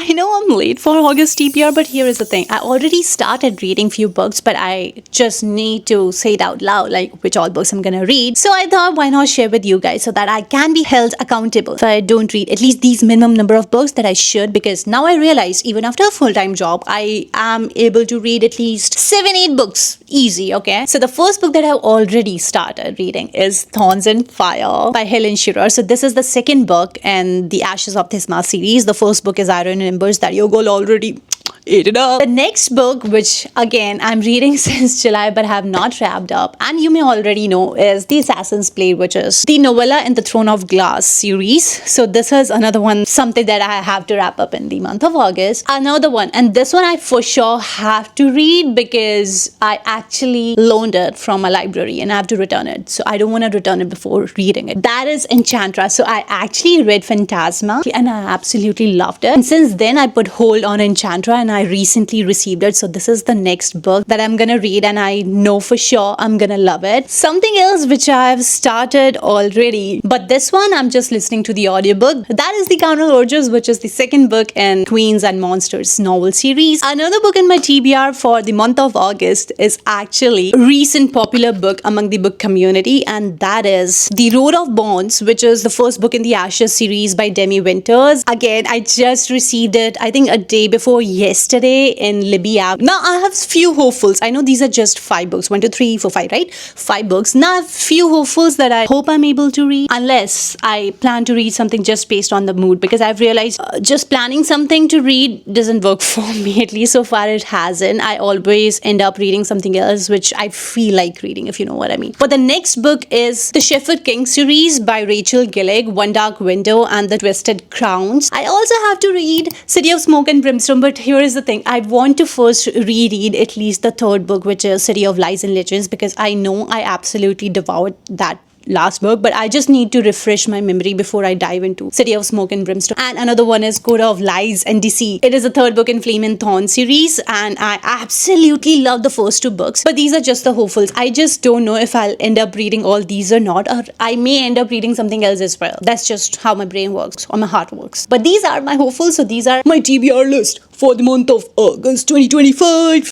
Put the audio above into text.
I know I'm late for August TBR, but here is the thing. I already started reading few books, but I just need to say it out loud, like which all books I'm gonna read. So I thought, why not share with you guys so that I can be held accountable if I don't read at least these minimum number of books that I should, because now I realize even after a full-time job, I am able to read at least 7-8 books easy, okay? So the first book that I've already started reading is Thorns and Fire by Helen Shearer. So this is the second book in the Ashes of Thisma series. The first book is Iron and Embers that your girl already ate it up. The next book, which again I'm reading since July but have not wrapped up, and you may already know, is The Assassin's Blade, which is the novella in the Throne of Glass series. So this is another one, something that I have to wrap up in the month of August. Another one, and this one I for sure have to read because I actually loaned it from a library and I have to return it. So I don't want to return it before reading it. That is Enchantress. So I actually read Phantasma and I absolutely loved it. And since then I put hold on Enchantress and I recently received it. So this is the next book that I'm gonna read and I know for sure I'm gonna love it. Something else which I've started already, but this one I'm just listening to the audiobook. That is The Carnal Urges, which is the second book in Queens and Monsters novel series. Another book in my TBR for the month of August is actually a recent popular book among the book community, and that is The Road of Bonds, which is the first book in the Ashes series by Demi Winters. Again, I just received it, I think a day before yesterday in Libby app. Now I have few hopefuls. I know these are just 5 books, 1 2 3 4 5, right? 5 books. Now I have few hopefuls that I hope I'm able to read, unless I plan to read something just based on the mood, because I've realized just planning something to read doesn't work for me. At least so far it hasn't. I always end up reading something else which I feel like reading, if you know what I mean. But the next book is the Shepherd King series by Rachel Gillig, One Dark Window and the Twisted Crowns. I also have to read City of Smoke and Brimstone, but here is the thing. I want to first reread at least the third book, which is City of Lies and Legends, because I know I absolutely devoured that last book, but I just need to refresh my memory before I dive into City of Smoke and Brimstone. And another one is Coda of Lies and Deceit. It is the third book in Flame and Thorn series, and I absolutely love the first 2 books, but these are just the hopefuls. I just don't know if I'll end up reading all these or not, or I may end up reading something else as well. That's just how my brain works or my heart works. But these are my hopefuls, so these are my TBR list for the month of August 2025.